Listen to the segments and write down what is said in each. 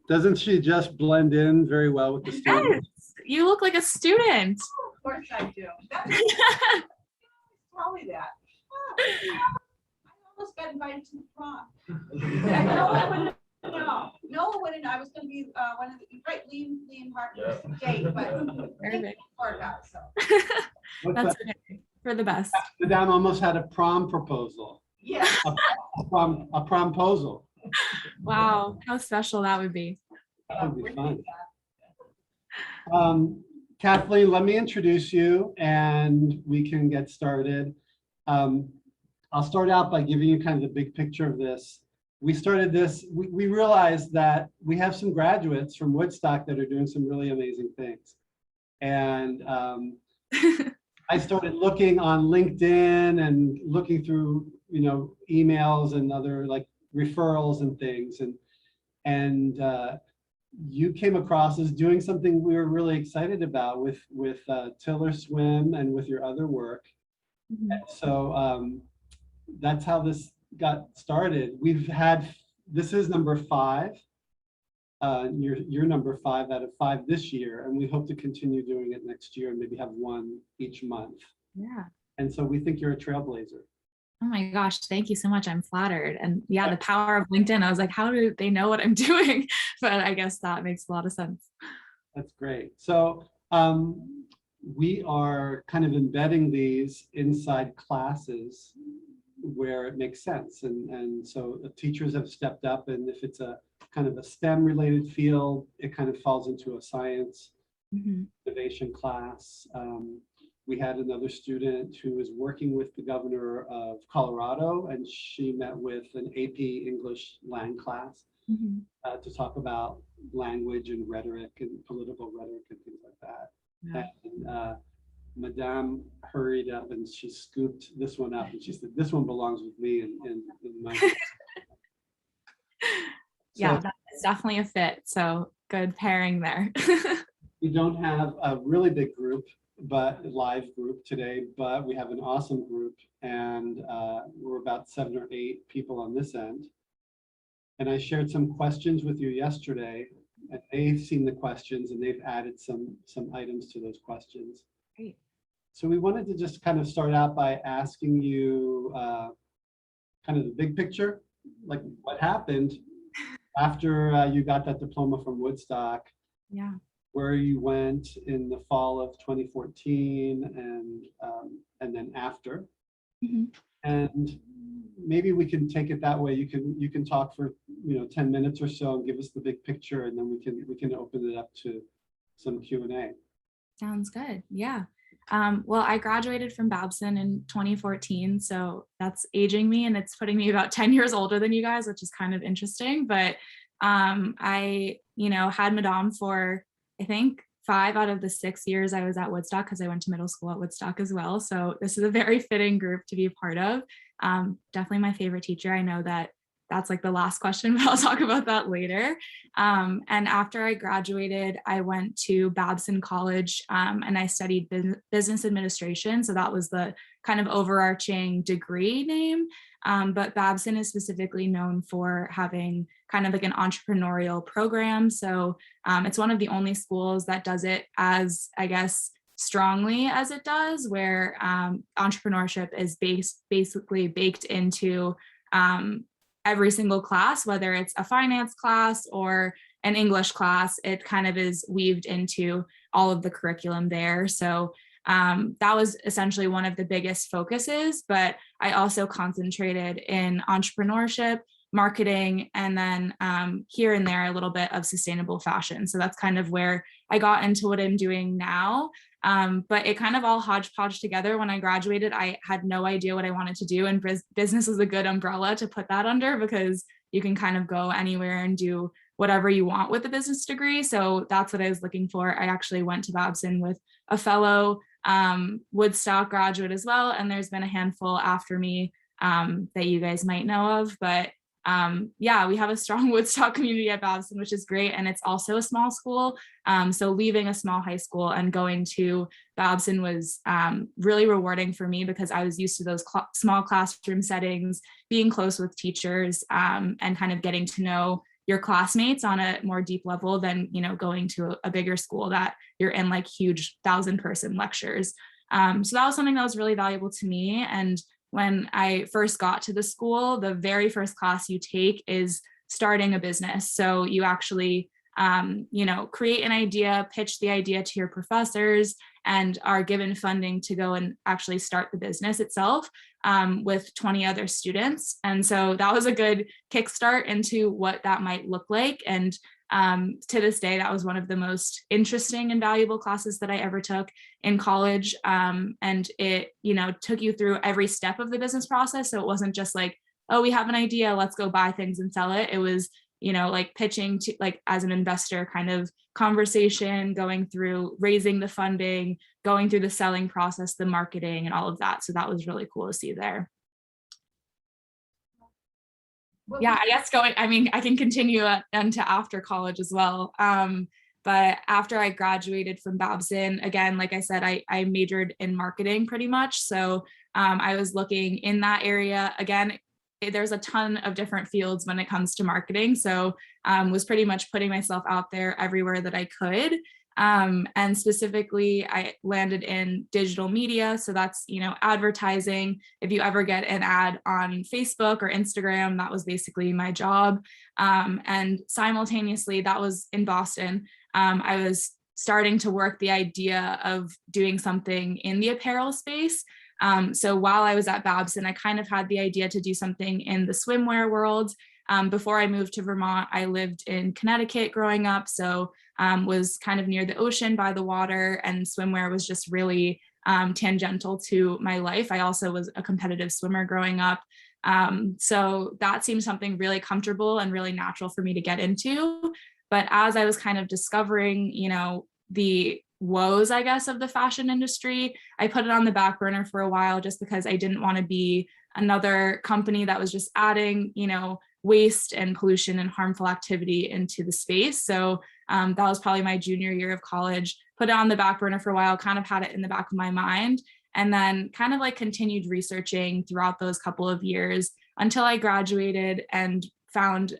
Doesn't she just blend in very well with the students? Yes, you look like a student. Of course I do. Tell me that. I almost got invited to the prom. No, I wouldn't. I was going to be one of the right Liam Harper's date, but it didn't work out. So That's okay. For the best. Madame almost had a prom proposal. Yeah. A promposal. Wow, how special that would be. That would be fun. Kathleen, let me introduce you and we can get started. I'll start out by giving you kind of the big picture of this. We started this, we realized that we have some graduates from Woodstock that are doing some really amazing things. And I started looking on LinkedIn and looking through, emails and other like referrals and things. And you came across as doing something we were really excited about with Tiller Swim and with your other work. Mm-hmm. So that's how this got started. This is number 5. You're number 5 out of 5 this year, and we hope to continue doing it next year and maybe have one each month. Yeah. And so we think you're a trailblazer. Oh my gosh, thank you so much. I'm flattered. And yeah, the power of LinkedIn. I was like, how do they know what I'm doing? But I guess that makes a lot of sense. That's great. So we are kind of embedding these inside classes where it makes sense. And so the teachers have stepped up, and if it's a kind of a STEM related field, it kind of falls into a science innovation class. We had another student who was working with the governor of Colorado, and she met with an AP English Lang class to talk about language and rhetoric and political rhetoric and things like that. Yeah. And Madame hurried up and she scooped this one up and she said, this one belongs with me in my yeah, that's definitely a fit. So good pairing there. We don't have a really big group, but live group today, but we have an awesome group, and we're about 7 or 8 people on this end. And I shared some questions with you yesterday, and they've seen the questions and they've added some items to those questions. Great. So we wanted to just kind of start out by asking you kind of the big picture, like what happened after you got that diploma from Woodstock. Yeah. Where you went in the fall of 2014 and then after. And maybe we can take it that way. You can talk for 10 minutes or so and give us the big picture, and then we can open it up to some Q&A. Sounds good. Yeah. Well, I graduated from Babson in 2014, so that's aging me, and it's putting me about 10 years older than you guys, which is kind of interesting. But I had Madame for I think 5 out of the 6 years I was at Woodstock, because I went to middle school at Woodstock as well. So this is a very fitting group to be a part of. Definitely my favorite teacher. I know that that's like the last question, but I'll talk about that later. And after I graduated, I went to Babson College and I studied business administration. So that was the kind of overarching degree name. But Babson is specifically known for having kind of like an entrepreneurial program. So it's one of the only schools that does it as, I guess, strongly as it does, where entrepreneurship is basically baked into every single class, whether it's a finance class or an English class. It kind of is weaved into all of the curriculum there. So that was essentially one of the biggest focuses, but I also concentrated in entrepreneurship, marketing, and then here and there a little bit of sustainable fashion. So that's kind of where I got into what I'm doing now. But it kind of all hodgepodge together. When I graduated, I had no idea what I wanted to do, and business is a good umbrella to put that under, because you can kind of go anywhere and do whatever you want with a business degree. So that's what I was looking for. I actually went to Babson with a fellow Woodstock graduate as well, and there's been a handful after me that you guys might know of. But yeah, we have a strong Woodstock community at Babson, which is great. And it's also a small school. So leaving a small high school and going to Babson was really rewarding for me, because I was used to those small classroom settings, being close with teachers, and kind of getting to know your classmates on a more deep level than, you know, going to a bigger school that you're in like huge 1,000-person lectures. So that was something that was really valuable to me. And when I first got to the school, the very first class you take is starting a business. So you actually, you know, create an idea, pitch the idea to your professors, and are given funding to go and actually start the business itself with 20 other students. And so that was a good kickstart into what that might look like. And to this day, that was one of the most interesting and valuable classes that I ever took in college. And it, you know, took you through every step of the business process. So it wasn't just like, oh, we have an idea, let's go buy things and sell it. It was, you know, like pitching to, like, as an investor kind of conversation, going through raising the funding, going through the selling process, the marketing and all of that. So that was really cool to see there. Yeah, I guess I can continue into after college as well. But after I graduated from Babson, again, like I said, I majored in marketing pretty much. So I was looking in that area. Again, there's a ton of different fields when it comes to marketing. So was pretty much putting myself out there everywhere that I could. And specifically, I landed in digital media. So that's, you know, advertising. If you ever get an ad on Facebook or Instagram, that was basically my job. And simultaneously, that was in Boston. I was starting to work the idea of doing something in the apparel space. So while I was at Babson, I kind of had the idea to do something in the swimwear world. Before I moved to Vermont, I lived in Connecticut growing up. So was kind of near the ocean by the water, and swimwear was just really tangential to my life. I also was a competitive swimmer growing up. So that seemed something really comfortable and really natural for me to get into. But as I was kind of discovering, you know, the woes, I guess, of the fashion industry, I put it on the back burner for a while just because I didn't want to be another company that was just adding, you know, waste and pollution and harmful activity into the space. So that was probably my junior year of college, put it on the back burner for a while, kind of had it in the back of my mind, and then kind of like continued researching throughout those couple of years until I graduated and found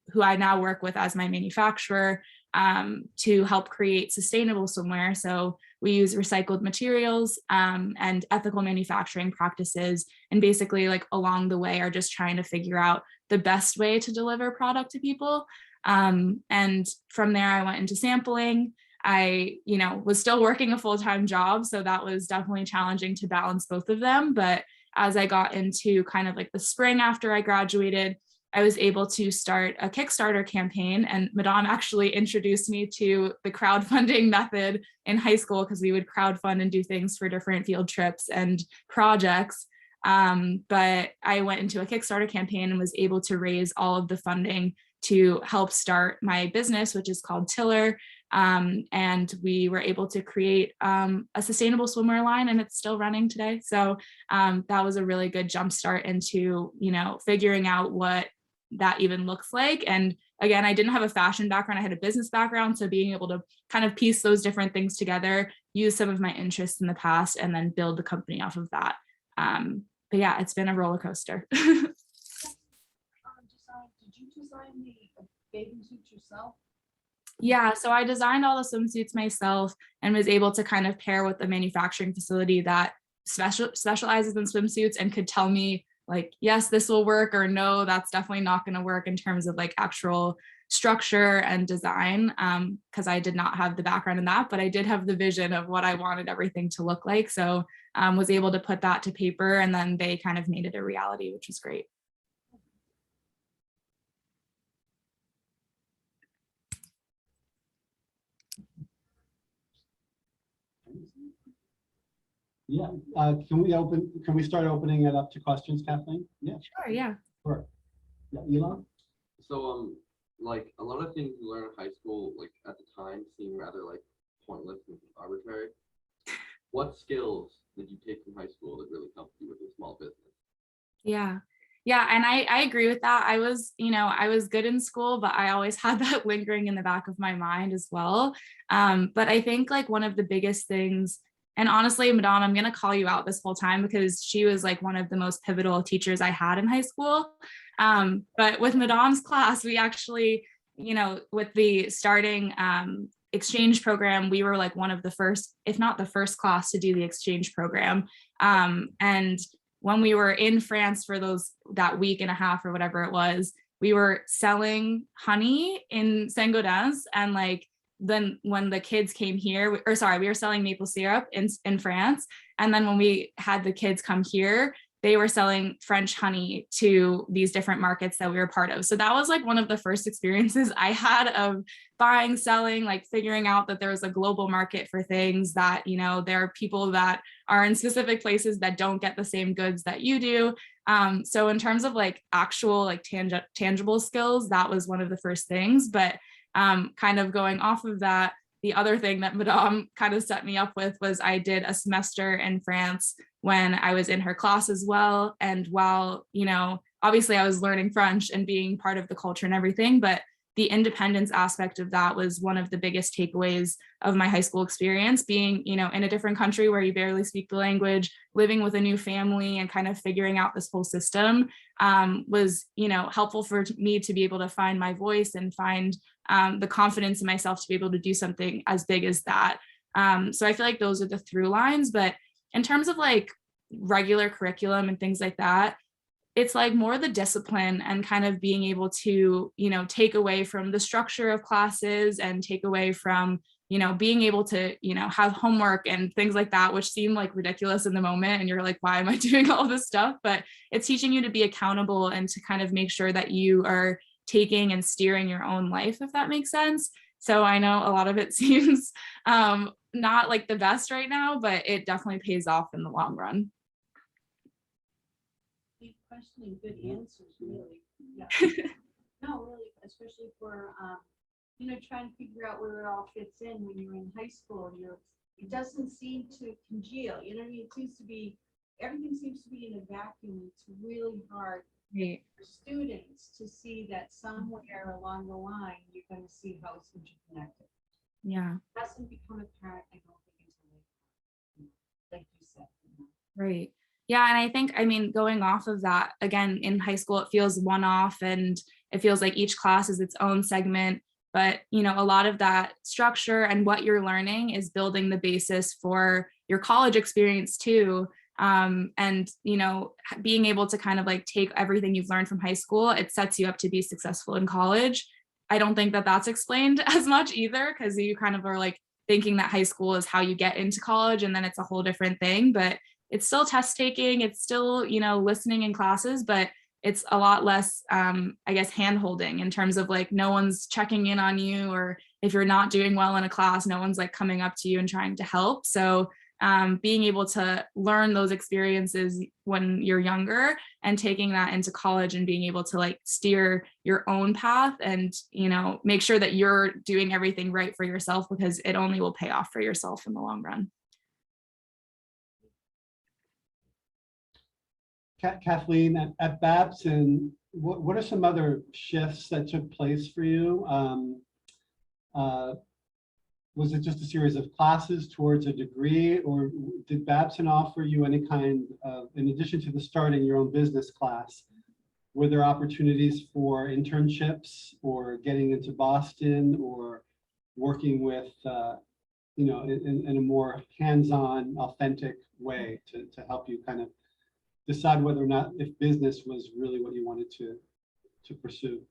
who I now work with as my manufacturer to help create sustainable swimwear. So we use recycled materials and ethical manufacturing practices. And basically, like, along the way, are just trying to figure out the best way to deliver product to people. And from there, I went into sampling. I, you know, was still working a full-time job, so that was definitely challenging to balance both of them. But as I got into kind of like the spring after I graduated, I was able to start a Kickstarter campaign, and Madame actually introduced me to the crowdfunding method in high school because we would crowdfund and do things for different field trips and projects. But I went into a Kickstarter campaign and was able to raise all of the funding to help start my business, which is called Tiller. And we were able to create a sustainable swimwear line, and it's still running today. So that was a really good jumpstart into, you know, figuring out what that even looks like. And again, I didn't have a fashion background, I had a business background. So being able to kind of piece those different things together, use some of my interests in the past, and then build the company off of that. But yeah, it's been a roller coaster. Did you design the bathing suit yourself? Yeah, so I designed all the swimsuits myself and was able to kind of pair with a manufacturing facility that specializes in swimsuits and could tell me, like, yes, this will work, or no, that's definitely not going to work in terms of like actual structure and design, because I did not have the background in that, but I did have the vision of what I wanted everything to look like. So was able to put that to paper, and then they kind of made it a reality, which was great. Yeah, can we start opening it up to questions, Kathleen? Yeah. Sure, yeah. Sure. Yeah, Elon? So, like, a lot of things you learn in high school, like, at the time, seem rather, like, pointless and arbitrary. What skills did you take from high school that really helped you with a small business? Yeah. Yeah, and I agree with that. I was, you know, I was good in school, but I always had that lingering in the back of my mind as well. But I think like one of the biggest things, and honestly, Madame, I'm going to call you out this whole time because she was like one of the most pivotal teachers I had in high school. But with Madame's class, we actually, with the starting exchange program, we were like one of the first, if not the first class to do the exchange program. And when we were in France for that week and a half or whatever it was, we were selling honey in Saint-Gaudens, and like then when the kids came here, we were selling maple syrup in France. And then when we had the kids come here, they were selling French honey to these different markets that we were part of. So that was like one of the first experiences I had of buying, selling, like figuring out that there's a global market for things, that, there are people that are in specific places that don't get the same goods that you do. So in terms of like actual, like tangible skills, that was one of the first things. But kind of going off of that, the other thing that Madame kind of set me up with was I did a semester in France when I was in her class as well. And while, obviously I was learning French and being part of the culture and everything, but the independence aspect of that was one of the biggest takeaways of my high school experience, being, in a different country where you barely speak the language, living with a new family and kind of figuring out this whole system was, helpful for me to be able to find my voice and find the confidence in myself to be able to do something as big as that. So I feel like those are the through lines. But in terms of like regular curriculum and things like that, it's like more the discipline and kind of being able to, take away from the structure of classes and take away from, being able to, have homework and things like that, which seem like ridiculous in the moment. And you're like, why am I doing all this stuff? But it's teaching you to be accountable and to kind of make sure that you are taking and steering your own life, if that makes sense. So I know a lot of it seems not like the best right now, but it definitely pays off in the long run. Good question and good answers, really. Yeah. No, really, especially for trying to figure out where it all fits in when you're in high school. It doesn't seem to congeal. It seems to be, everything seems to be in a vacuum. It's really hard for students to see that somewhere along the line you're going to see how it's interconnected. Yeah. It doesn't become apparent, I don't think, until later, like you said. Right. Yeah. And I think, going off of that, again, in high school, it feels one-off and it feels like each class is its own segment. But, a lot of that structure and what you're learning is building the basis for your college experience too. And, being able to kind of like take everything you've learned from high school, it sets you up to be successful in college. I don't think that that's explained as much either, because you kind of are like thinking that high school is how you get into college and then it's a whole different thing. But it's still test taking, it's still, listening in classes, but it's a lot less, I guess, hand holding in terms of like no one's checking in on you, or if you're not doing well in a class, no one's like coming up to you and trying to help. So being able to learn those experiences when you're younger and taking that into college and being able to like steer your own path and, make sure that you're doing everything right for yourself, because it only will pay off for yourself in the long run. Kathleen, at Babson, what are some other shifts that took place for you? Was it just a series of classes towards a degree, or did Babson offer you any kind of, in addition to the starting your own business class, were there opportunities for internships or getting into Boston or working with, in a more hands-on, authentic way to help you kind of decide whether or not if business was really what you wanted to pursue?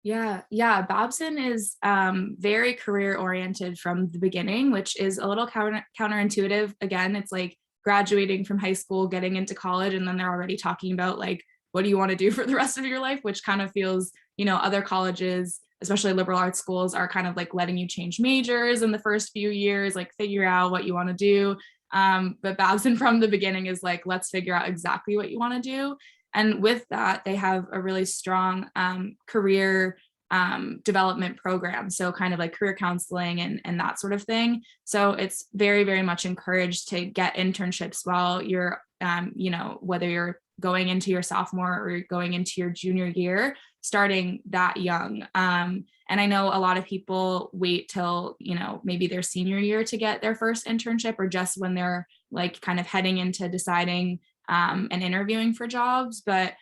Yeah. Babson is very career oriented from the beginning, which is a little counterintuitive. Again, it's like graduating from high school, getting into college, and then they're already talking about like, what do you want to do for the rest of your life? Which kind of feels, other colleges, especially liberal arts schools, are kind of like letting you change majors in the first few years, like figure out what you want to do. But Babson from the beginning is like, let's figure out exactly what you want to do. And with that, they have a really strong career development program. So kind of like career counseling and that sort of thing. So it's very, very much encouraged to get internships while you're, whether you're going into your sophomore or going into your junior year, starting that young. And I know a lot of people wait till, maybe their senior year to get their first internship, or just when they're like kind of heading into deciding and interviewing for jobs. But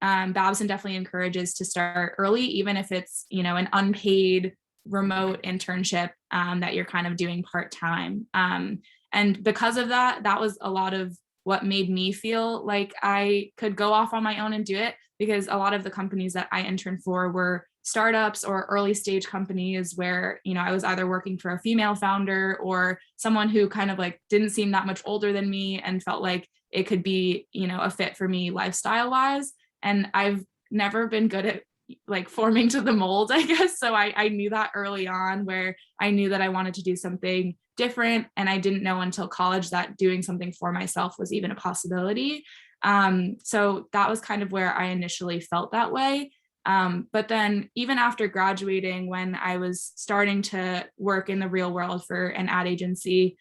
Babson definitely encourages to start early, even if it's, an unpaid remote internship that you're kind of doing part-time. And because of that, that was a lot of what made me feel like I could go off on my own and do it, because a lot of the companies that I interned for were startups or early stage companies where, I was either working for a female founder or someone who kind of like didn't seem that much older than me and felt like it could be, a fit for me lifestyle wise. And I've never been good at like forming to the mold, I guess. So I knew that early on, where I knew that I wanted to do something different. And I didn't know until college that doing something for myself was even a possibility. So that was kind of where I initially felt that way. But then even after graduating, when I was starting to work in the real world for an ad agency,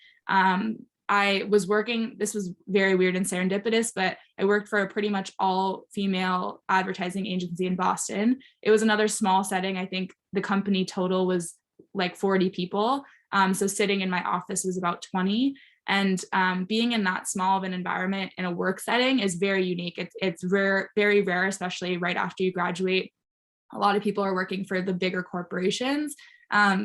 I was working, this was very weird and serendipitous, but I worked for a pretty much all female advertising agency in Boston. It was another small setting. I think the company total was like 40 people. So sitting in my office was about 20. And being in that small of an environment in a work setting is very unique. It's rare, very rare, especially right after you graduate. A lot of people are working for the bigger corporations.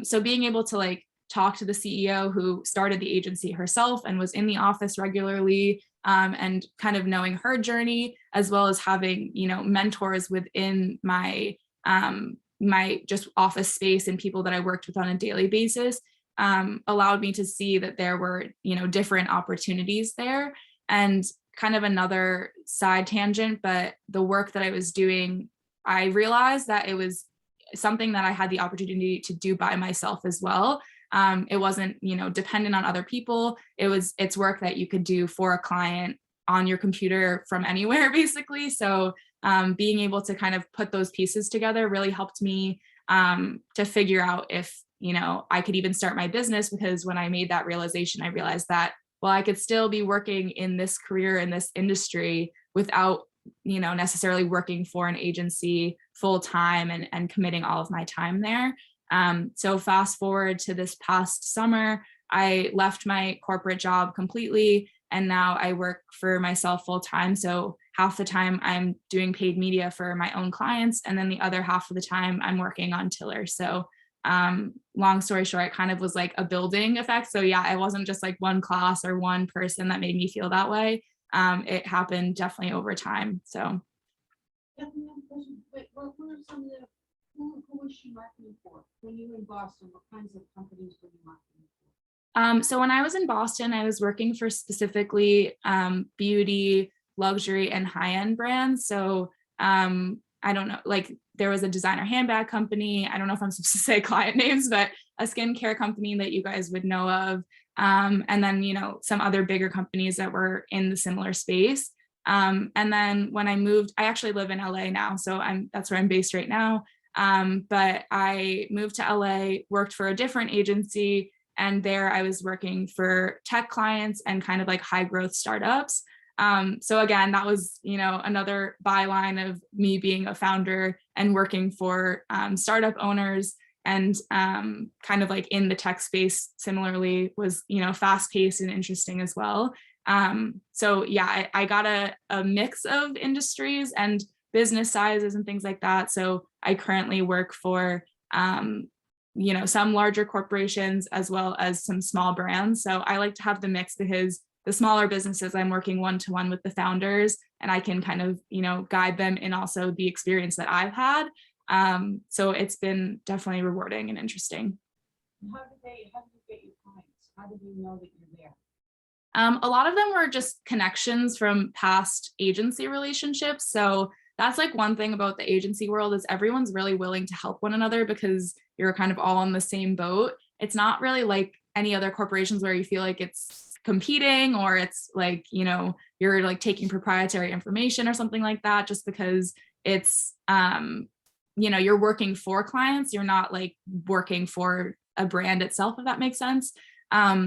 So being able to like talk to the CEO who started the agency herself and was in the office regularly, and kind of knowing her journey, as well as having, mentors within my my just office space and people that I worked with on a daily basis, allowed me to see that there were, different opportunities there. And kind of another side tangent, but the work that I was doing, I realized that it was something that I had the opportunity to do by myself as well. It wasn't, dependent on other people. It's work that you could do for a client on your computer from anywhere, basically. So being able to kind of put those pieces together really helped me to figure out if, I could even start my business, because when I made that realization, I realized that, well, I could still be working in this career, in this industry without, necessarily working for an agency full time and committing all of my time there. So fast forward to this past summer, I left my corporate job completely, and now I work for myself full time. So half the time I'm doing paid media for my own clients, and then the other half of the time I'm working on Tiller. So long story short, it kind of was like a building effect. So yeah, it wasn't just like one class or one person that made me feel that way. It happened definitely over time. So. Wait, what were some of the who was she marketing for? When you were in Boston, what kinds of companies were you marketing for? So when I was in Boston, I was working for specifically beauty, luxury, and high-end brands. So I don't know, like there was a designer handbag company. I don't know if I'm supposed to say client names, but a skincare company that you guys would know of. And then, some other bigger companies that were in the similar space. And then when I moved, I actually live in LA now. So that's where I'm based right now. But I moved to LA, worked for a different agency, and there I was working for tech clients and kind of like high growth startups. So again, that was, another byline of me being a founder and working for startup owners, and kind of like in the tech space similarly was, fast paced and interesting as well. So yeah, I got a mix of industries and business sizes and things like that. So I currently work for, some larger corporations as well as some small brands. So I like to have the mix, because the smaller businesses, I'm working one-to-one with the founders, and I can kind of, guide them in also the experience that I've had. So it's been definitely rewarding and interesting. How did you get your clients? How did you know that you're there? A lot of them were just connections from past agency relationships. So that's like one thing about the agency world, is everyone's really willing to help one another because you're kind of all on the same boat. It's not really like any other corporations where you feel like it's competing, or it's like, you're like taking proprietary information or something like that, just because it's, you're working for clients. You're not like working for a brand itself, if that makes sense.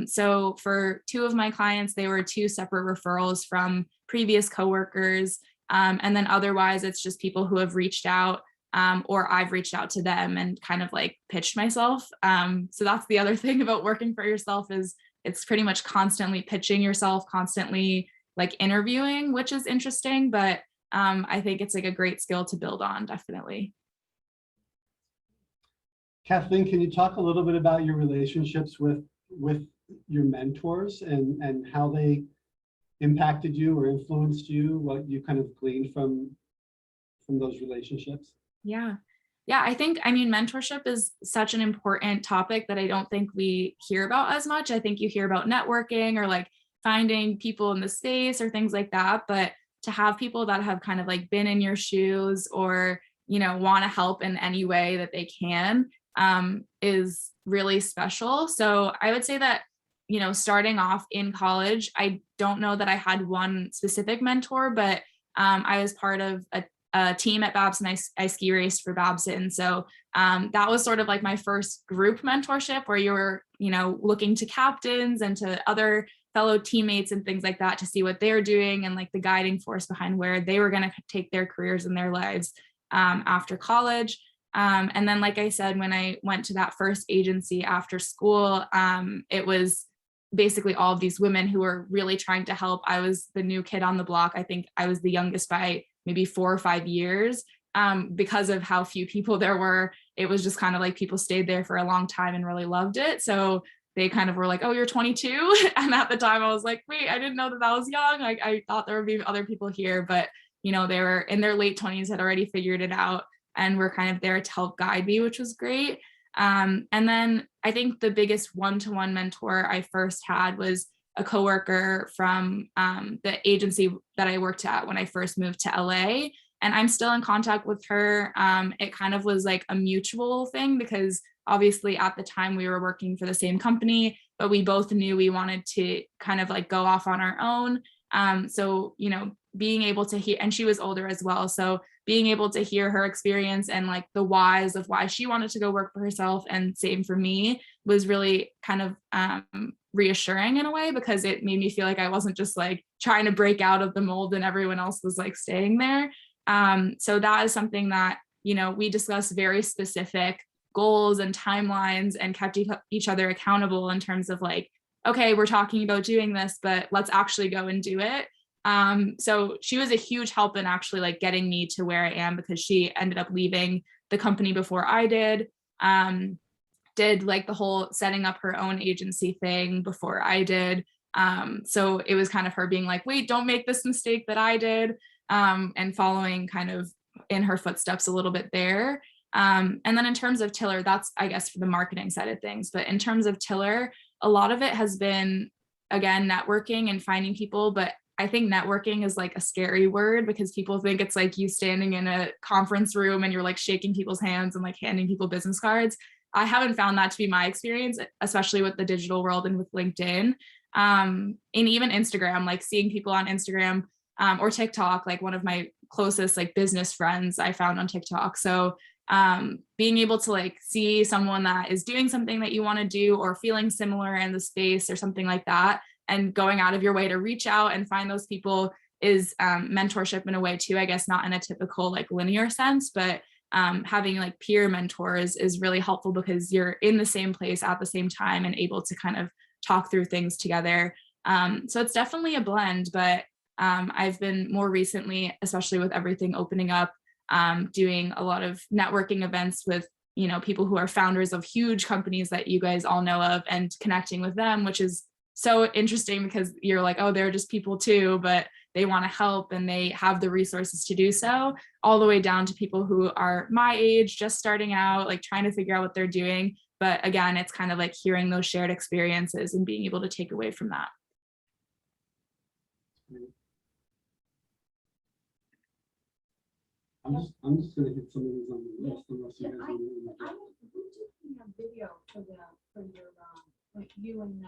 So for two of my clients, they were two separate referrals from previous coworkers. And then otherwise it's just people who have reached out, or I've reached out to them and kind of like pitched myself. So that's the other thing about working for yourself, is it's pretty much constantly pitching yourself, constantly like interviewing, which is interesting. But I think it's like a great skill to build on, definitely. Kathleen, can you talk a little bit about your relationships with your mentors and how they impacted you or influenced you, what you kind of gleaned from those relationships? Yeah. Yeah, I mean, mentorship is such an important topic that I don't think we hear about as much. I think you hear about networking or like finding people in the space or things like that. But to have people that have kind of like been in your shoes or, want to help in any way that they can is really special. So I would say that, starting off in college, I don't know that I had one specific mentor, but I was part of a team at Babson. I ski raced for Babson. So that was sort of like my first group mentorship where you were, looking to captains and to other fellow teammates and things like that to see what they're doing and like the guiding force behind where they were going to take their careers and their lives after college. And then, like I said, when I went to that first agency after school, it was basically all of these women who were really trying to help. I was the new kid on the block. I think I was the youngest by maybe 4 or 5 years. Because of how few people there were, it was just kind of like people stayed there for a long time and really loved it. So they kind of were like, oh, you're 22. And at the time I was like, wait, I didn't know that I was young. Like I thought there would be other people here, but they were in their late 20s, had already figured it out and were kind of there to help guide me, which was great. And then I think the biggest one-to-one mentor I first had was a coworker from the agency that I worked at when I first moved to LA. And I'm still in contact with her. It kind of was like a mutual thing because obviously at the time we were working for the same company, but we both knew we wanted to kind of like go off on our own. So, being able to hear, and she was older as well. So being able to hear her experience and like the whys of why she wanted to go work for herself and same for me was really kind of reassuring in a way, because it made me feel like I wasn't just like trying to break out of the mold and everyone else was like staying there. So that is something that, we discussed very specific goals and timelines and kept each other accountable in terms of like, okay, we're talking about doing this, but let's actually go and do it. So she was a huge help in actually like getting me to where I am, because she ended up leaving the company before I did. Did like the whole setting up her own agency thing before I did. So it was kind of her being like, wait, don't make this mistake that I did, and following kind of in her footsteps a little bit there. And then in terms of Tiller, that's, I guess, for the marketing side of things. But in terms of Tiller, a lot of it has been, again, networking and finding people. But I think networking is like a scary word because people think it's like you standing in a conference room and you're like shaking people's hands and like handing people business cards. I haven't found that to be my experience, especially with the digital world and with LinkedIn, and even Instagram, like seeing people on Instagram or TikTok, like one of my closest like business friends I found on TikTok. So being able to like see someone that is doing something that you want to do or feeling similar in the space or something like that, and going out of your way to reach out and find those people is mentorship in a way too, I guess, not in a typical like linear sense, but having like peer mentors is really helpful because you're in the same place at the same time and able to kind of talk through things together. So it's definitely a blend, but I've been more recently, especially with everything opening up, doing a lot of networking events with, people who are founders of huge companies that you guys all know of and connecting with them, which is so interesting because you're like, oh, they're just people too, but they want to help and they have the resources to do so, all the way down to people who are my age, just starting out, like trying to figure out what they're doing. But again, it's kind of like hearing those shared experiences and being able to take away from that. I'm just gonna hit some of these on the list unless you Yeah, guys I, want to. I, who did the video for your, like you and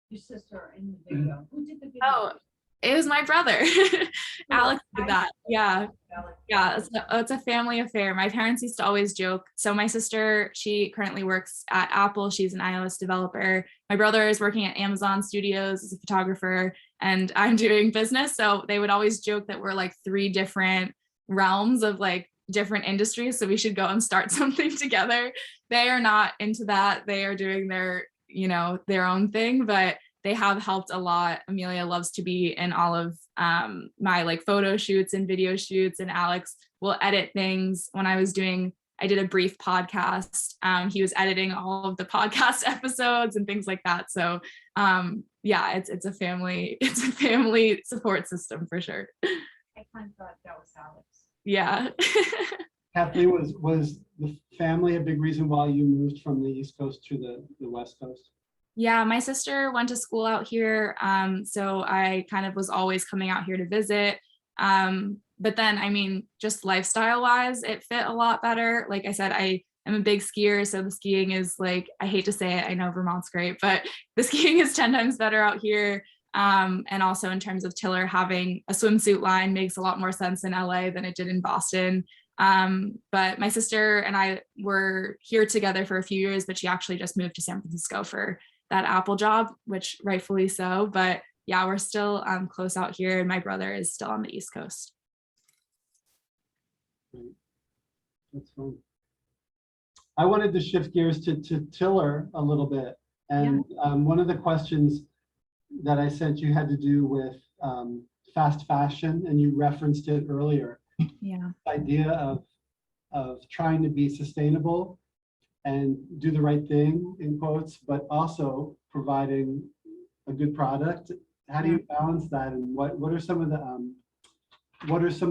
your sister in the video? Who did the video? Oh, it was my brother. Alex did that. Yeah. Yeah, it's a family affair. My parents used to always joke. So my sister, she currently works at Apple. She's an iOS developer. My brother is working at Amazon Studios as a photographer, and I'm doing business. So they would always joke that we're like 3 different realms of like different industries. So we should go and start something together. They are not into that. They are doing their, their own thing. But they have helped a lot. Amelia loves to be in all of my like photo shoots and video shoots, and Alex will edit things. When I did a brief podcast. He was editing all of the podcast episodes and things like that. So yeah, it's a family support system for sure. I kind of thought that was Alex. Yeah. Kathleen, was the family a big reason why you moved from the East Coast to the West Coast? Yeah, my sister went to school out here. So I kind of was always coming out here to visit. But then, I mean, just lifestyle wise, it fit a lot better. Like I said, I am a big skier. So the skiing is like, I hate to say it, I know Vermont's great, but the skiing is 10 times better out here. And also in terms of Tiller, having a swimsuit line makes a lot more sense in LA than it did in Boston. But my sister and I were here together for a few years, but she actually just moved to San Francisco for that Apple job, which rightfully so. But yeah, we're still close out here, and my brother is still on the East Coast. That's fun. I wanted to shift gears to Tiller a little bit. And one of the questions that I sent you had to do with fast fashion, and you referenced it earlier. Yeah. The idea of trying to be sustainable and do the right thing, in quotes, but also providing a good product. How do you balance that, and what are some of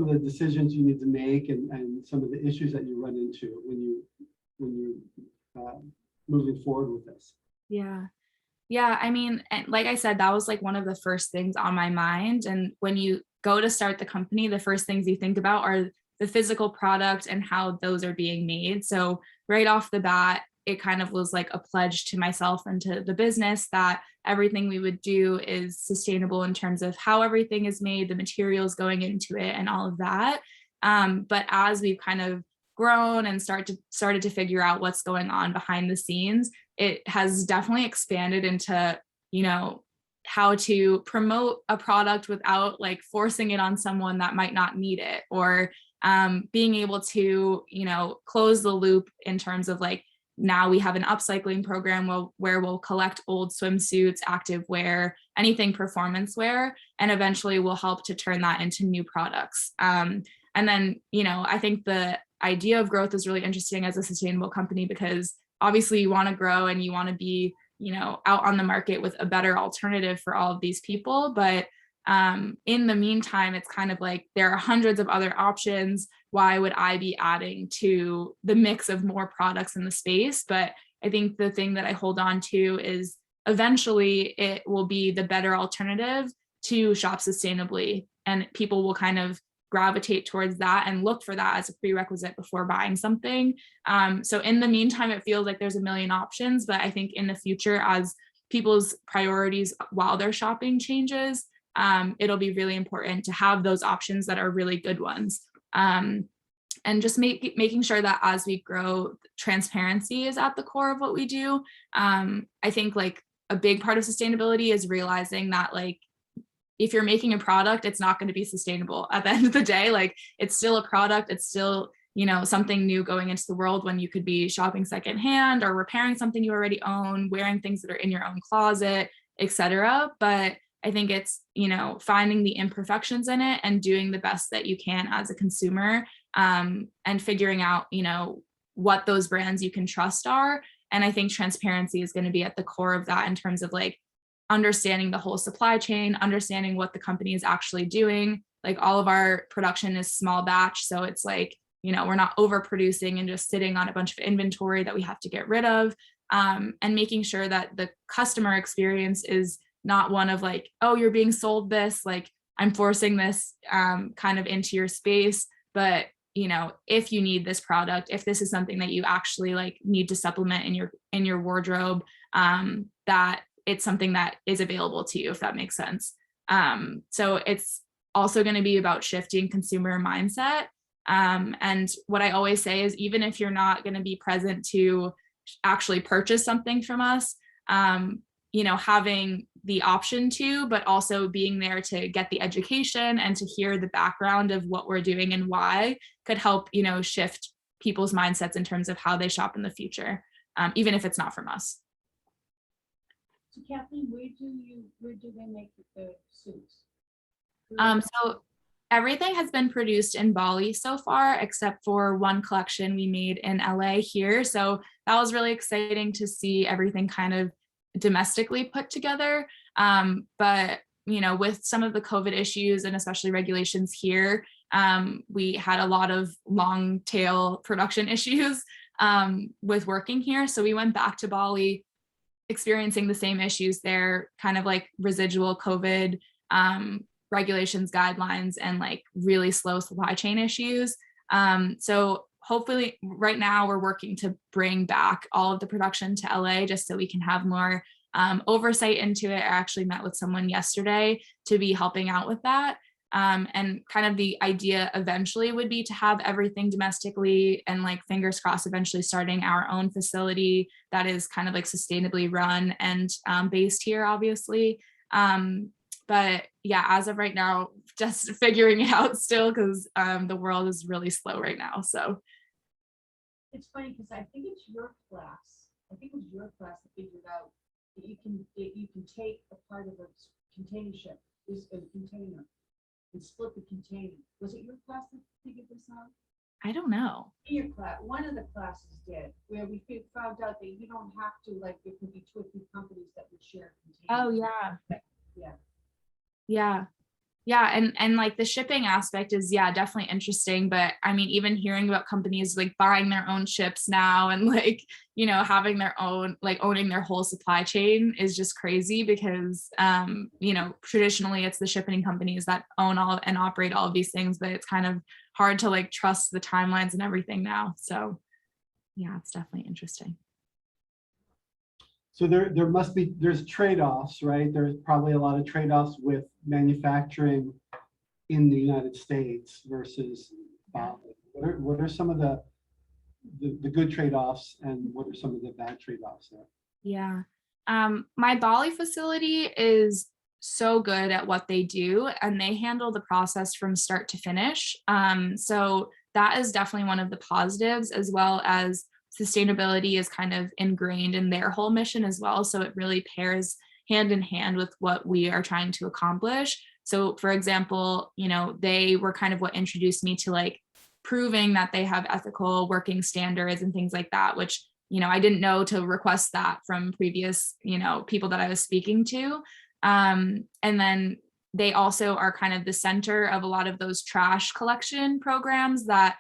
the decisions you need to make, and some of the issues that you run into when you moving forward with this? Yeah, I mean, and like I said, that was like one of the first things on my mind. And when you go to start the company, the first things you think about are the physical product and how those are being made. So right off the bat, it kind of was like a pledge to myself and to the business that everything we would do is sustainable in terms of how everything is made, the materials going into it, and all of that. But as we've kind of grown and started to figure out what's going on behind the scenes, it has definitely expanded into, how to promote a product without like forcing it on someone that might not need it, or being able to, close the loop in terms of like, now we have an upcycling program where we'll collect old swimsuits, active wear, anything performance wear, and eventually we'll help to turn that into new products. And then, I think the idea of growth is really interesting as a sustainable company, because obviously you want to grow and you want to be, out on the market with a better alternative for all of these people. But in the meantime, it's kind of like there are hundreds of other options. Why would I be adding to the mix of more products in the space? But I think the thing that I hold on to is eventually it will be the better alternative to shop sustainably, and people will kind of gravitate towards that and look for that as a prerequisite before buying something. So in the meantime, it feels like there's a million options, but I think in the future, as people's priorities while they're shopping changes, it'll be really important to have those options that are really good ones. And just making sure that as we grow, transparency is at the core of what we do. I think like a big part of sustainability is realizing that like, if you're making a product, it's not going to be sustainable at the end of the day. Like it's still a product. It's still, something new going into the world, when you could be shopping secondhand or repairing something you already own, wearing things that are in your own closet, etc. But I think it's, finding the imperfections in it and doing the best that you can as a consumer, and figuring out, what those brands you can trust are. And I think transparency is going to be at the core of that, in terms of like understanding the whole supply chain, understanding what the company is actually doing. Like all of our production is small batch. So it's like, we're not overproducing and just sitting on a bunch of inventory that we have to get rid of. And making sure that the customer experience is not one of like, oh, you're being sold this, like I'm forcing this kind of into your space. But, if you need this product, if this is something that you actually like need to supplement in your wardrobe, that it's something that is available to you, if that makes sense. So it's also going to be about shifting consumer mindset. And what I always say is, even if you're not going to be present to actually purchase something from us, having the option to, but also being there to get the education and to hear the background of what we're doing and why, could help, shift people's mindsets in terms of how they shop in the future, even if it's not from us. So Kathleen, where do they make the suits? So everything has been produced in Bali so far, except for one collection we made in LA here. So that was really exciting to see everything kind of domestically put together. But you know, with some of the COVID issues and especially regulations here, we had a lot of long tail production issues with working here. So we went back to Bali, experiencing the same issues there, kind of like residual COVID regulations, guidelines, and like really slow supply chain issues. So hopefully right now we're working to bring back all of the production to LA just so we can have more oversight into it. I actually met with someone yesterday to be helping out with that. And kind of the idea eventually would be to have everything domestically and like fingers crossed eventually starting our own facility that is kind of like sustainably run and based here, obviously. But yeah, as of right now, just figuring it out still because the world is really slow right now. So it's funny because I think it's your class. I think it was your class that figured out that you can take a part of a container ship, is a container, and split the container. Was it your class that figured this out? I don't know. In your class, one of the classes did, where we found out that you don't have to, like, there could be 2 or 3 companies that would share containers. Oh yeah. Yeah. Yeah. Yeah. And like the shipping aspect is, yeah, definitely interesting. But I mean, even hearing about companies like buying their own ships now and like, you know, having their own, like owning their whole supply chain is just crazy because, you know, traditionally it's the shipping companies that own all and operate all of these things, but it's kind of hard to like trust the timelines and everything now. So yeah, it's definitely interesting. So there's trade-offs, right? There's probably a lot of trade-offs with manufacturing in the United States versus Bali. What are some of the good trade-offs and what are some of the bad trade-offs there? Yeah. My Bali facility is so good at what they do and they handle the process from start to finish. So that is definitely one of the positives, as well as sustainability is kind of ingrained in their whole mission as well. So it really pairs hand in hand with what we are trying to accomplish. So for example, you know, they were kind of what introduced me to like proving that they have ethical working standards and things like that, which, you know, I didn't know to request that from previous, you know, people that I was speaking to. And then they also are kind of the center of a lot of those trash collection programs that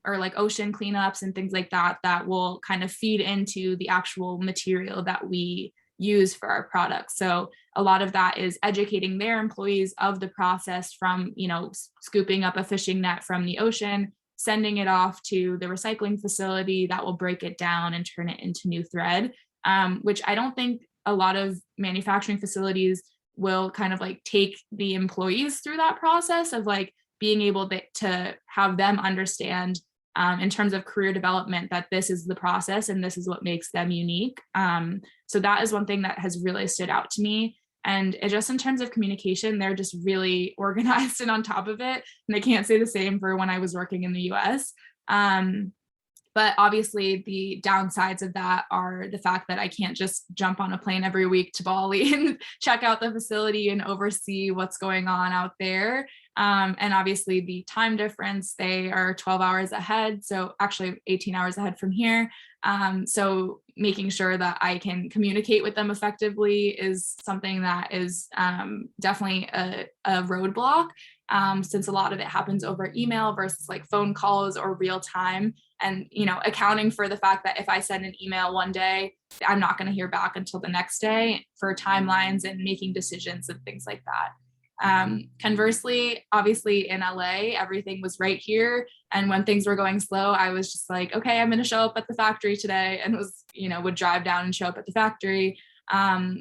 or like ocean cleanups and things like that, that will kind of feed into the actual material that we use for our products. So a lot of that is educating their employees of the process from, you know, scooping up a fishing net from the ocean, sending it off to the recycling facility that will break it down and turn it into new thread, which I don't think a lot of manufacturing facilities will kind of like take the employees through that process of like being able to have them understand in terms of career development that this is the process and this is what makes them unique. So that is one thing that has really stood out to me. And it just in terms of communication, they're just really organized and on top of it. And I can't say the same for when I was working in the US. But obviously the downsides of that are the fact that I can't just jump on a plane every week to Bali and check out the facility and oversee what's going on out there. And obviously the time difference, they are 12 hours ahead. So actually 18 hours ahead from here. So making sure that I can communicate with them effectively is something that is definitely a roadblock, since a lot of it happens over email versus like phone calls or real time. And, you know, accounting for the fact that if I send an email one day, I'm not going to hear back until the next day for timelines and making decisions and things like that. Conversely, obviously in LA, everything was right here. And when things were going slow, I was just like, okay, I'm going to show up at the factory today, and was, you know, would drive down and show up at the factory,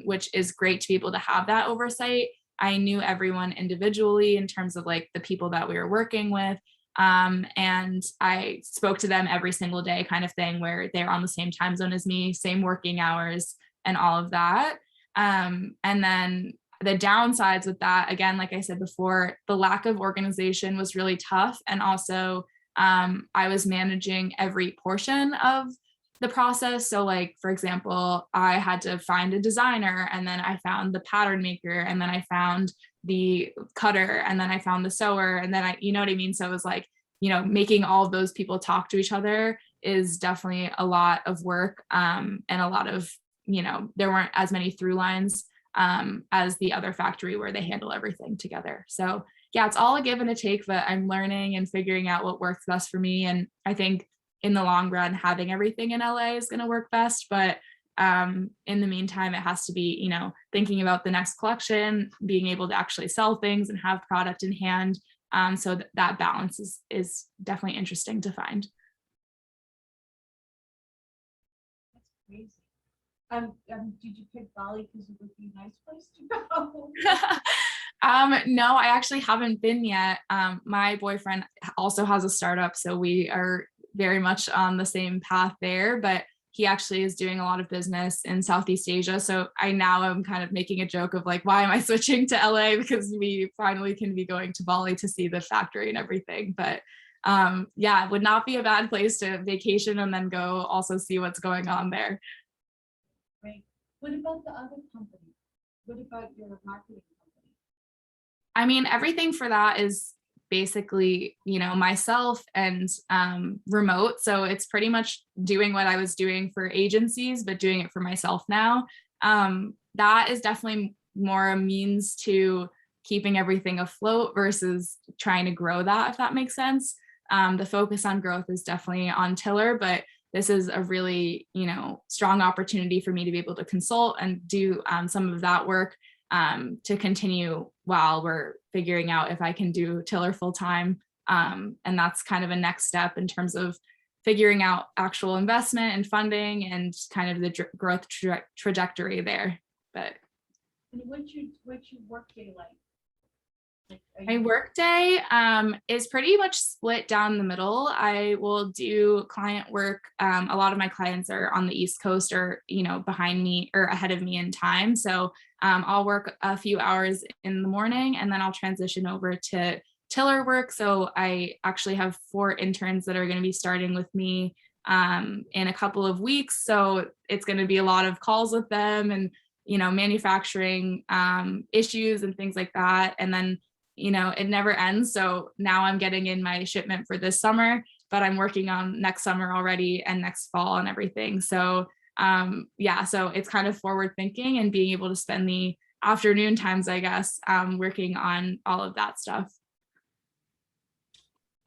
which is great to be able to have that oversight. I knew everyone individually in terms of like the people that we were working with. And I spoke to them every single day kind of thing, where they're on the same time zone as me, same working hours and all of that. And then the downsides with that, again, like I said before, the lack of organization was really tough. And also I was managing every portion of the process. So like, for example, I had to find a designer, and then I found the pattern maker, and then I found the cutter, and then I found the sewer, and then you know what I mean? So it was like, making all of those people talk to each other is definitely a lot of work. And a lot of, there weren't as many through lines as the other factory where they handle everything together. So yeah, it's all a give and a take, but I'm learning and figuring out what works best for me. And I think in the long run, having everything in LA is going to work best. But in the meantime, it has to be, thinking about the next collection, being able to actually sell things and have product in hand. So that balance is definitely interesting to find. That's crazy. Did you pick Bali because it would be a nice place to go? No, I actually haven't been yet. My boyfriend also has a startup, so we are very much on the same path there, but he actually is doing a lot of business in Southeast Asia. So I now am kind of making a joke of like, why am I switching to LA? Because we finally can be going to Bali to see the factory and everything. But yeah, it would not be a bad place to vacation and then go also see what's going on there. Great. What about the other company? What about your marketing company? I mean, everything for that is basically, myself and remote. So it's pretty much doing what I was doing for agencies, but doing it for myself now. That is definitely more a means to keeping everything afloat versus trying to grow that, if that makes sense. The focus on growth is definitely on Tiller, but this is a really, strong opportunity for me to be able to consult and do some of that work to continue while we're figuring out if I can do Tiller full time. And that's kind of a next step in terms of figuring out actual investment and funding and kind of the growth trajectory there. But and what's your workday like? My workday is pretty much split down the middle. I will do client work. A lot of my clients are on the East Coast or, behind me or ahead of me in time. So I'll work a few hours in the morning and then I'll transition over to Tiller work. So I actually have 4 interns that are going to be starting with me in a couple of weeks. So it's going to be a lot of calls with them and, manufacturing issues and things like that. And then it never ends. So now I'm getting in my shipment for this summer, but I'm working on next summer already and next fall and everything. So yeah, so it's kind of forward thinking and being able to spend the afternoon times, I guess, working on all of that stuff.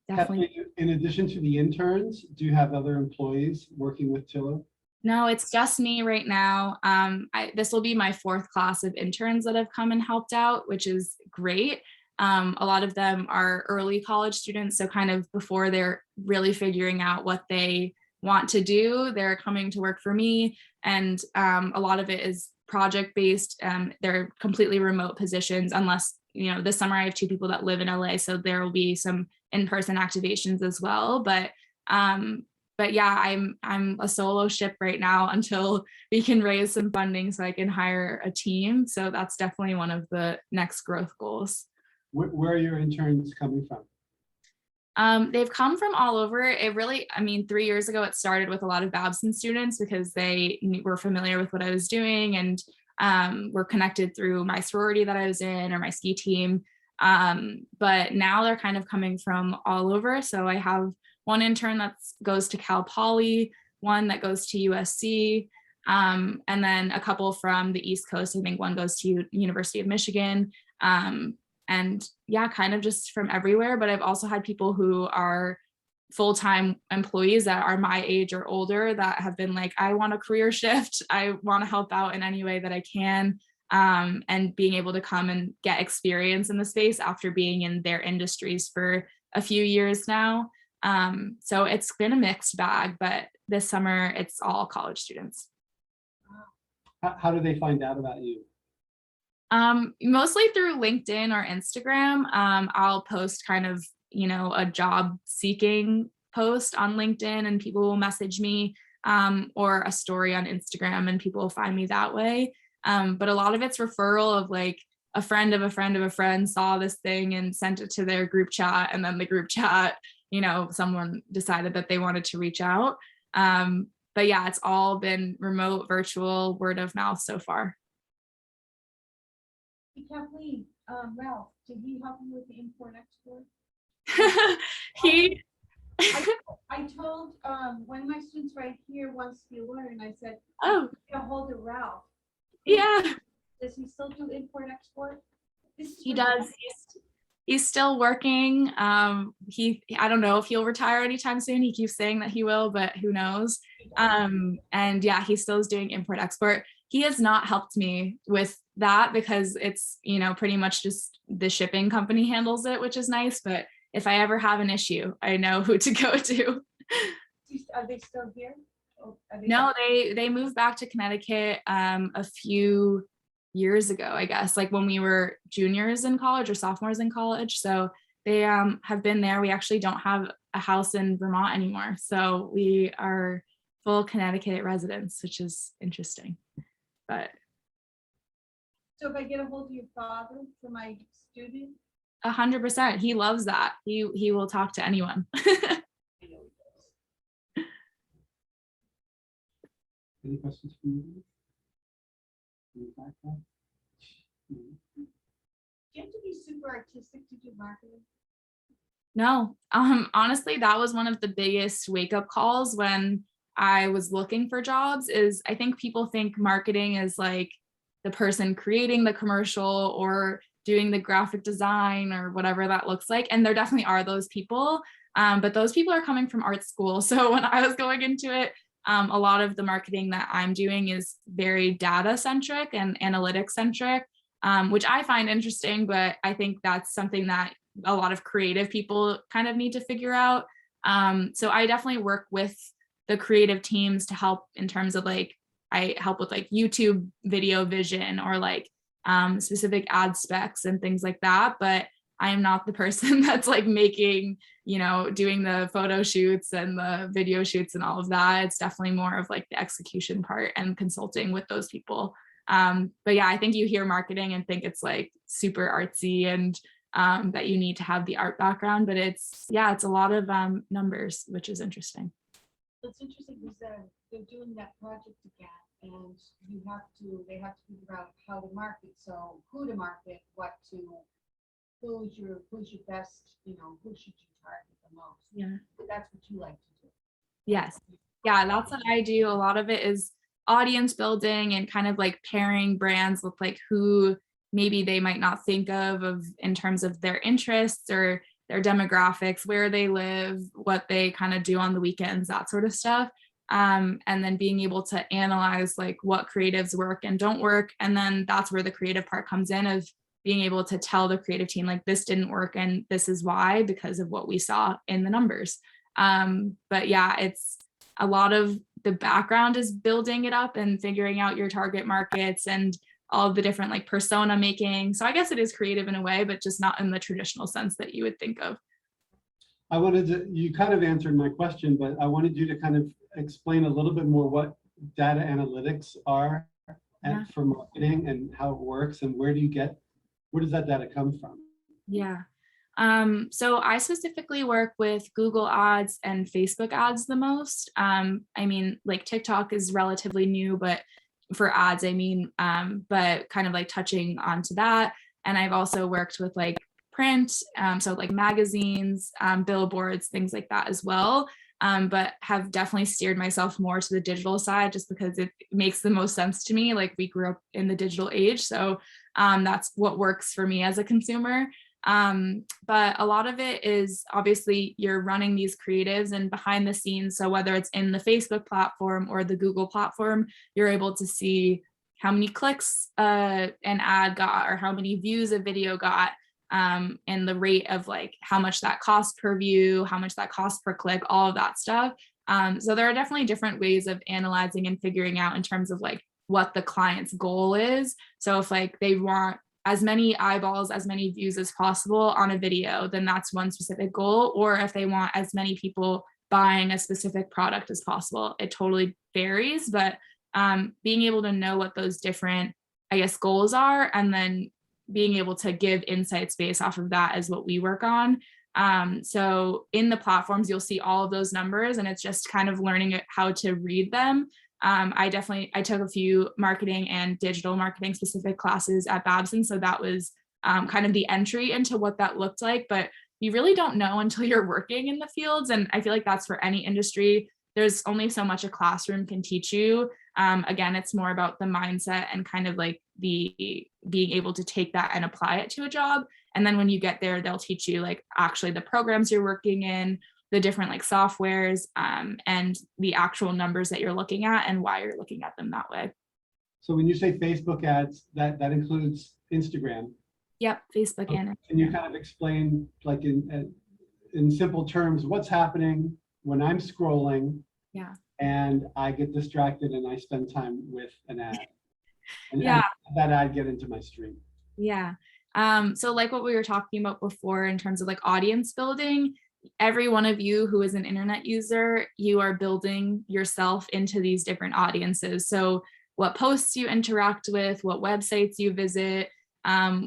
Definitely. Kathleen, in addition to the interns, do you have other employees working with Tiller? No, it's just me right now. This will be my 4th class of interns that have come and helped out, which is great. A lot of them are early college students, so kind of before they're really figuring out what they want to do, they're coming to work for me. And a lot of it is project-based. They're completely remote positions, unless, this summer I have 2 people that live in LA, so there will be some in-person activations as well. But yeah, I'm a solo ship right now until we can raise some funding so I can hire a team. So that's definitely one of the next growth goals. Where are your interns coming from? They've come from all over. It really, 3 years ago, it started with a lot of Babson students because they were familiar with what I was doing and were connected through my sorority that I was in or my ski team. But now they're kind of coming from all over. So I have 1 intern that goes to Cal Poly, 1 that goes to USC, and then a couple from the East Coast. I think 1 goes to University of Michigan. And yeah, kind of just from everywhere. But I've also had people who are full-time employees that are my age or older that have been like, I want a career shift. I want to help out in any way that I can. And being able to come and get experience in the space after being in their industries for a few years now. So it's been a mixed bag, but this summer it's all college students. How do they find out about you? Mostly through LinkedIn or Instagram. I'll post kind of, a job seeking post on LinkedIn and people will message me, or a story on Instagram and people will find me that way. But a lot of it's referral of like a friend of a friend of a friend saw this thing and sent it to their group chat. And then the group chat, someone decided that they wanted to reach out. but yeah, it's all been remote, virtual, word of mouth so far. Hey, Kathleen, Ralph, did he help you with the import export? He I told one of my students right here wants to be a lawyer, and I said, oh get a hold of Ralph. yeah, Does he still do import export? This is he really- does. He's still working. I don't know if he'll retire anytime soon. He keeps saying that he will, but who knows? And yeah, he still is doing import export. He has not helped me with that because it's, you know, pretty much just the shipping company handles it, which is nice. But if I ever have an issue, I know who to go to. Are they still here? Oh, are they No, they moved back to Connecticut a few years ago, I guess, like when we were juniors in college or sophomores in college. So they have been there. We actually don't have a house in Vermont anymore. So we are full Connecticut residents, which is interesting. But So if I get a hold of your father for my student, 100%, he loves that. He will talk to anyone. I know he does. Any questions from you? Any background? Do you have to be super artistic to do marketing? No, honestly, that was one of the biggest wake-up calls when I was looking for jobs. Is I think people think marketing is like the person creating the commercial or doing the graphic design or whatever that looks like. And there definitely are those people, but those people are coming from art school. So when I was going into it, a lot of the marketing that I'm doing is very data centric and analytics centric, which I find interesting, but I think that's something that a lot of creative people kind of need to figure out. So I definitely work with the creative teams to help in terms of like, I help with like YouTube video vision or like specific ad specs and things like that. But I am not the person that's like making, you know, doing the photo shoots and the video shoots and all of that. It's definitely more of like the execution part and consulting with those people. But yeah, I think you hear marketing and think it's like super artsy and that you need to have the art background, but it's a lot of numbers, which is interesting. It's interesting because they're doing that project again, and they have to figure out how to market. So who to market, who's your best, you know, who should you target the most? Yeah. That's what you like to do. Yes. Yeah, that's what I do. A lot of it is audience building and kind of like pairing brands with like who maybe they might not think of in terms of their interests or their demographics, where they live, what they kind of do on the weekends, that sort of stuff. And then being able to analyze like what creatives work and don't work. And then that's where the creative part comes in, of being able to tell the creative team like this didn't work and this is why, because of what we saw in the numbers. But yeah, it's a lot of the background is building it up and figuring out your target markets and all of the different like persona making. So I guess it is creative in a way, but just not in the traditional sense that you would think of. You kind of answered my question, but I wanted you to kind of explain a little bit more what data analytics are for marketing and how it works and where does that data come from? Yeah. So I specifically work with Google ads and Facebook ads the most. I mean, like TikTok is relatively new, but for ads, I mean, but kind of like touching onto that. And I've also worked with like print, so like magazines, billboards, things like that as well. But have definitely steered myself more to the digital side just because it makes the most sense to me. Like we grew up in the digital age. So that's what works for me as a consumer. But a lot of it is obviously you're running these creatives and behind the scenes. So whether it's in the Facebook platform or the Google platform, you're able to see how many clicks an ad got or how many views a video got, and the rate of like how much that costs per view, how much that costs per click, all of that stuff. So there are definitely different ways of analyzing and figuring out in terms of like what the client's goal is. So if like they want as many eyeballs, as many views as possible on a video, then that's one specific goal. Or if they want as many people buying a specific product as possible, it totally varies. But being able to know what those different, I guess, goals are, and then being able to give insights based off of that is what we work on. So in the platforms, you'll see all of those numbers, and it's just kind of learning how to read them. I took a few marketing and digital marketing specific classes at Babson. So that was kind of the entry into what that looked like, but you really don't know until you're working in the fields. And I feel like that's for any industry. There's only so much a classroom can teach you. Again, it's more about the mindset and kind of like the being able to take that and apply it to a job. And then when you get there, they'll teach you like actually the programs you're working in, the different like softwares, and the actual numbers that you're looking at and why you're looking at them that way. So when you say Facebook ads, that includes Instagram. Yep, Facebook and Can you kind of explain, like in simple terms, what's happening when I'm scrolling? Yeah. And I get distracted and I spend time with an ad. And Yeah. and that ad get into my stream. Yeah. So like what we were talking about before in terms of like audience building, every one of you who is an internet user, you are building yourself into these different audiences. So what posts you interact with, what websites you visit,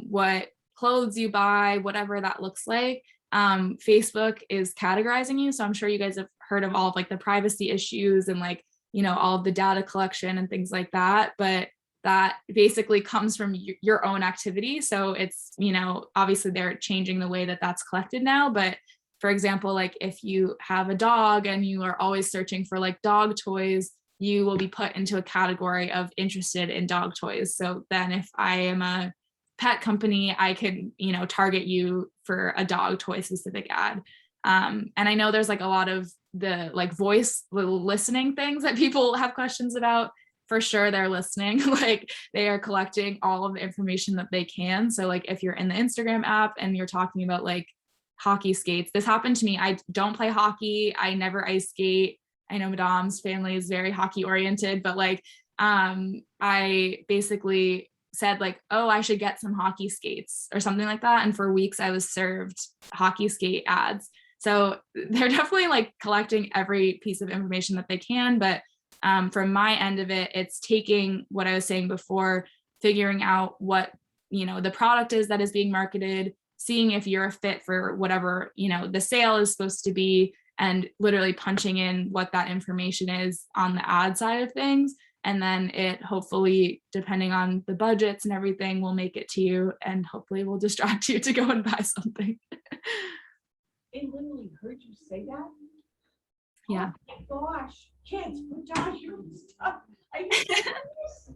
what clothes you buy, whatever that looks like. Facebook is categorizing you. So I'm sure you guys have heard of all of like the privacy issues and like, you know, all of the data collection and things like that. But that basically comes from your own activity. So it's, you know, obviously they're changing the way that that's collected now. But for example, like if you have a dog and you are always searching for like dog toys, you will be put into a category of interested in dog toys. So then if I am a pet company, I could, you know, target you for a dog toy specific ad. And I know there's like a lot of the like voice little listening things that people have questions about. For sure they're listening, like they are collecting all of the information that they can. So like if you're in the Instagram app and you're talking about like hockey skates, this happened to me. I don't play hockey. I never ice skate. I know Madame's family is very hockey oriented, but like I basically said like, oh, I should get some hockey skates or something like that. And for weeks I was served hockey skate ads. So they're definitely like collecting every piece of information that they can. But from my end of it, it's taking what I was saying before, figuring out what, you know, the product is that is being marketed, seeing if you're a fit for whatever, you know, the sale is supposed to be, and literally punching in what that information is on the ad side of things. And then it hopefully, depending on the budgets and everything, will make it to you and hopefully will distract you to go and buy something. I literally heard you say that. Yeah. Oh my gosh, kids, put down your stuff. Are you serious?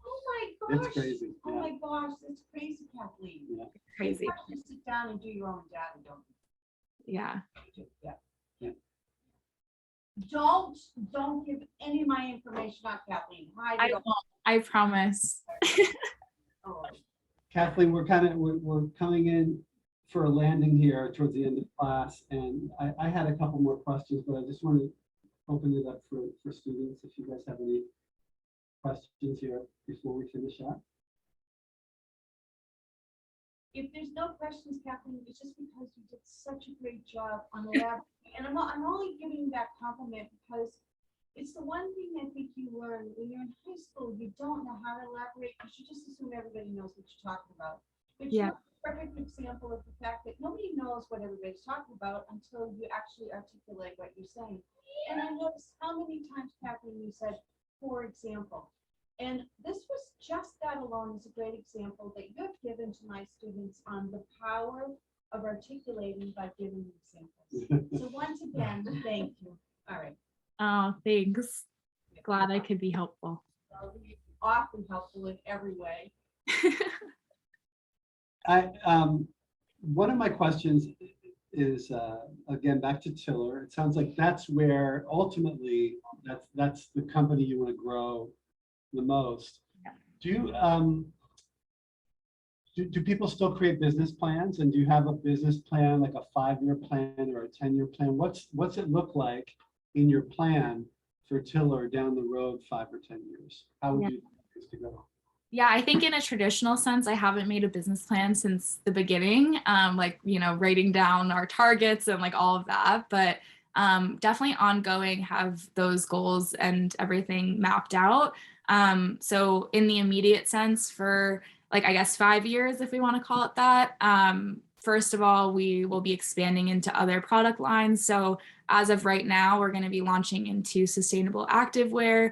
Oh my gosh. It's crazy. Oh Yeah. my gosh, that's crazy, Kathleen. Yeah. Crazy. You have to sit down and do your own data, don't Yeah. you? Yeah. Yeah. Don't give any of my information out, Kathleen. I won't. I promise. Oh, Kathleen, we're coming in for a landing here towards the end of class, and I had a couple more questions, but I just want to open it up for students if you guys have any questions here before we finish up. if there's no questions, Kathleen, it's just because you did such a great job on the lab. And I'm only giving you that compliment because it's the one thing I think you learn when you're in high school. You don't know how to elaborate because you just assume everybody knows what you're talking about. But Yeah. you're a perfect example of the fact that nobody knows what everybody's talking about until you actually articulate what you're saying. And I noticed how many times, Kathleen, you said, for example. And this was just that alone is a great example that you have given to my students on the power of articulating by giving examples. So once again, thank you. All right. Oh, thanks. Glad I could be helpful. I'll be awfully helpful in every way. One of my questions is again back to Tiller. It sounds like that's where ultimately that's the company you want to grow the most. Yeah. Do people still create business plans, and do you have a business plan, like a 5-year plan or a 10-year plan? What's it look like in your plan for Tiller down the road 5 or 10 years? How would you want this to go? Yeah, I think in a traditional sense, I haven't made a business plan since the beginning, like, you know, writing down our targets and like all of that, but definitely ongoing have those goals and everything mapped out. So in the immediate sense for like, I guess 5 years, if we want to call it that, first of all, we will be expanding into other product lines. So as of right now, we're going to be launching into sustainable activewear.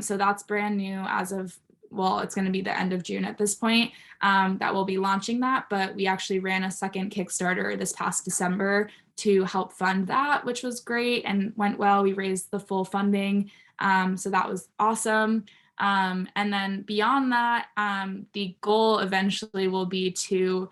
So that's brand new as of, well, it's going to be the end of June at this point, that we'll be launching that. But we actually ran a second Kickstarter this past December to help fund that, which was great and went well. We raised the full funding. So that was awesome. And then beyond that, the goal eventually will be to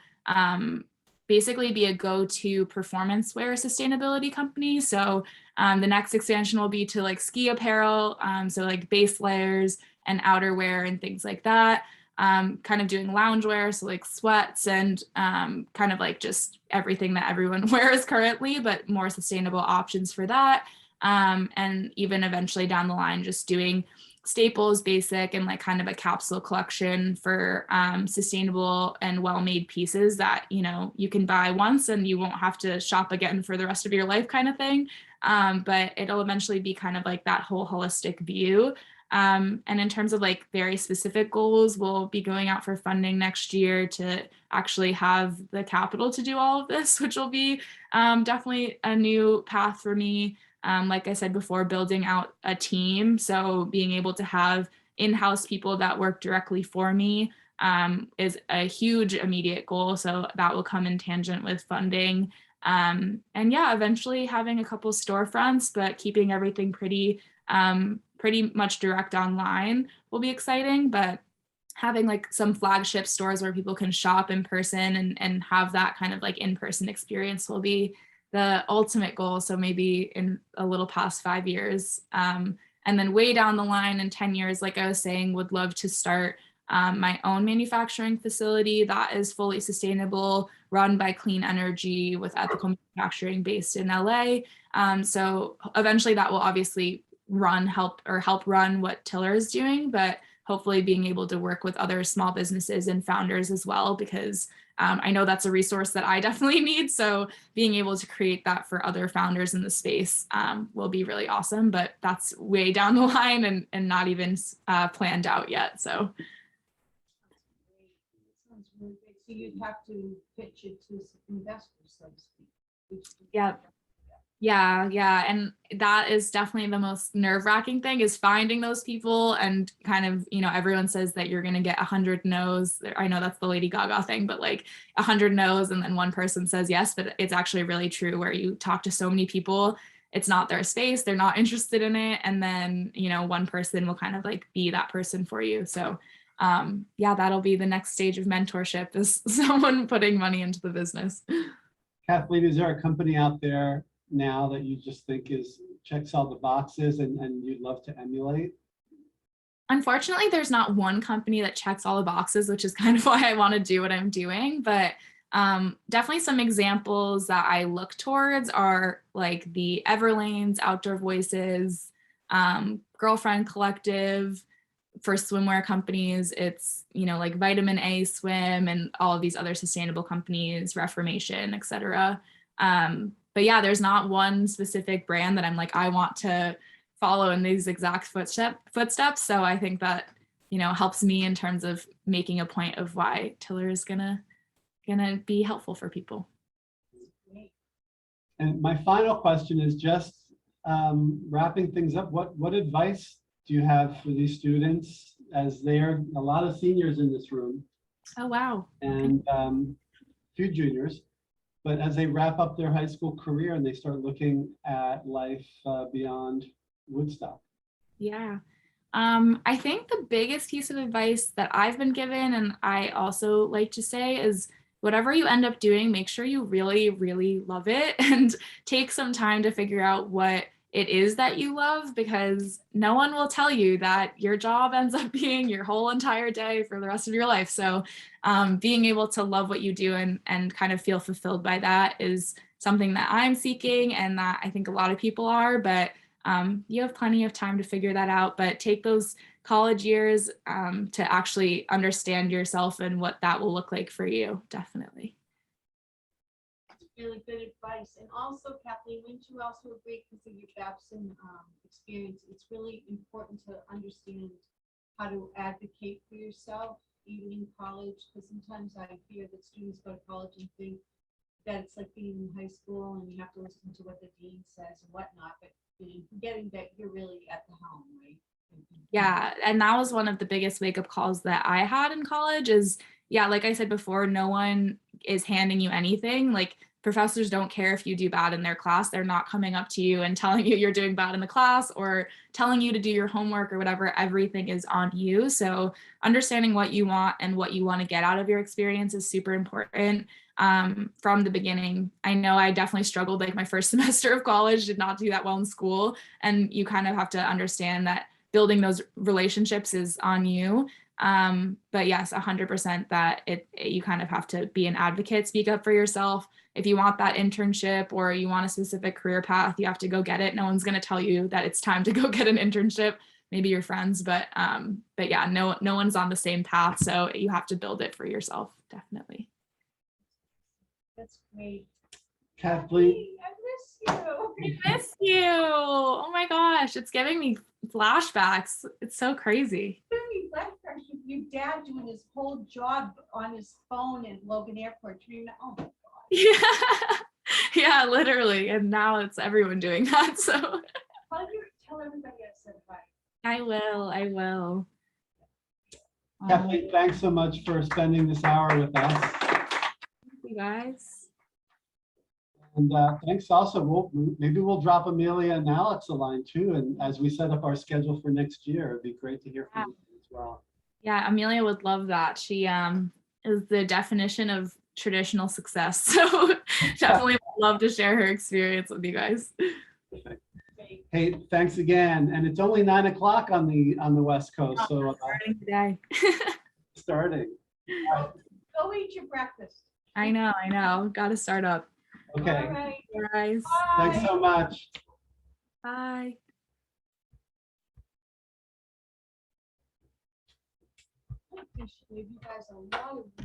basically be a go-to performance wear sustainability company. So the next expansion will be to like ski apparel, so like base layers and outerwear and things like that. Kind of doing loungewear, so like sweats and kind of like just everything that everyone wears currently, but more sustainable options for that. And even eventually down the line, just doing staples, basic, and like kind of a capsule collection for sustainable and well-made pieces that, you know, you can buy once and you won't have to shop again for the rest of your life kind of thing. But it'll eventually be kind of like that whole holistic view. And in terms of like very specific goals, we'll be going out for funding next year to actually have the capital to do all of this, which will be definitely a new path for me. Like I said before, building out a team. So being able to have in-house people that work directly for me is a huge immediate goal. So that will come in tangent with funding. And yeah, eventually having a couple storefronts, but keeping everything pretty much direct online will be exciting. But having like some flagship stores where people can shop in person and have that kind of like in-person experience will be the ultimate goal. So maybe in a little past 5 years. And then way down the line in 10 years, like I was saying, would love to start my own manufacturing facility that is fully sustainable, run by clean energy with ethical manufacturing based in LA. So eventually that will obviously help run what Tiller is doing, but hopefully being able to work with other small businesses and founders as well, because I know that's a resource that I definitely need. So being able to create that for other founders in the space will be really awesome, but that's way down the line and not even planned out yet. So. Sounds really great. So you'd have to pitch it to investors, so to speak. Yep. Yeah. And that is definitely the most nerve-wracking thing, is finding those people. And kind of, you know, everyone says that you're going to get 100 no's. I know that's the Lady Gaga thing, but like 100 no's and then one person says yes, but it's actually really true, where you talk to so many people, it's not their space, they're not interested in it. And then, you know, one person will kind of like be that person for you. So yeah, that'll be the next stage of mentorship, is someone putting money into the business. Kathleen, is there a company out there now that you just think checks all the boxes and you'd love to emulate? Unfortunately, there's not one company that checks all the boxes, which is kind of why I want to do what I'm doing. But definitely some examples that I look towards are like the Everlanes, Outdoor Voices, Girlfriend Collective. For swimwear companies, it's, you know, like Vitamin A Swim and all of these other sustainable companies, Reformation, etc. But yeah, there's not one specific brand that I'm like, I want to follow in these exact footsteps. So I think that, you know, helps me in terms of making a point of why Tiller is gonna be helpful for people. And my final question is just wrapping things up. What advice do you have for these students, as they are a lot of seniors in this room? Oh, wow. And a few juniors. But as they wrap up their high school career and they start looking at life beyond Woodstock? Yeah. I think the biggest piece of advice that I've been given, and I also like to say, is whatever you end up doing, make sure you really, really love it and take some time to figure out what it is that you love, because no one will tell you that your job ends up being your whole entire day for the rest of your life. So being able to love what you do and kind of feel fulfilled by that is something that I'm seeking, and that I think a lot of people are, but you have plenty of time to figure that out. But take those college years to actually understand yourself and what that will look like for you. Definitely. Really good advice. And also, Kathleen, wouldn't you also agree, because of your Babson experience, it's really important to understand how to advocate for yourself, even in college, because sometimes I hear that students go to college and think that it's like being in high school and you have to listen to what the dean says and whatnot, but forgetting that you're really at the helm, right? Yeah, and that was one of the biggest wake up calls that I had in college is, yeah, like I said before, no one is handing you anything. Like professors don't care if you do bad in their class. They're not coming up to you and telling you you're doing bad in the class or telling you to do your homework or whatever. Everything is on you. So understanding what you want and what you want to get out of your experience is super important. From the beginning. I know I definitely struggled, like my first semester of college, did not do that well in school. And you kind of have to understand that building those relationships is on you. But yes, 100% that you kind of have to be an advocate, speak up for yourself. If you want that internship or you want a specific career path, you have to go get it. No one's going to tell you that it's time to go get an internship, maybe your friends, but yeah, no one's on the same path. So you have to build it for yourself, definitely. That's great. Kathleen, I miss you. I miss you. Oh my gosh, it's giving me flashbacks. It's so crazy. Your dad doing his whole job on his phone in Logan Airport. Oh my God. Yeah, yeah, literally. And now it's everyone doing that. So Tell everybody I said hi. I will. Kathleen, thanks so much for spending this hour with us. You guys. And thanks also. Maybe we'll drop Amelia and Alex a line too. And as we set up our schedule for next year, it'd be great to hear from you as well. Yeah, Amelia would love that. She is the definition of traditional success. So definitely would love to share her experience with you guys. Perfect. Hey, thanks again. And it's only 9 o'clock on the West Coast. So Starting today. starting. Go eat your breakfast. I know. Got to start up. Okay. All right. Guys. Thanks so much. Bye. I appreciate you guys a lot of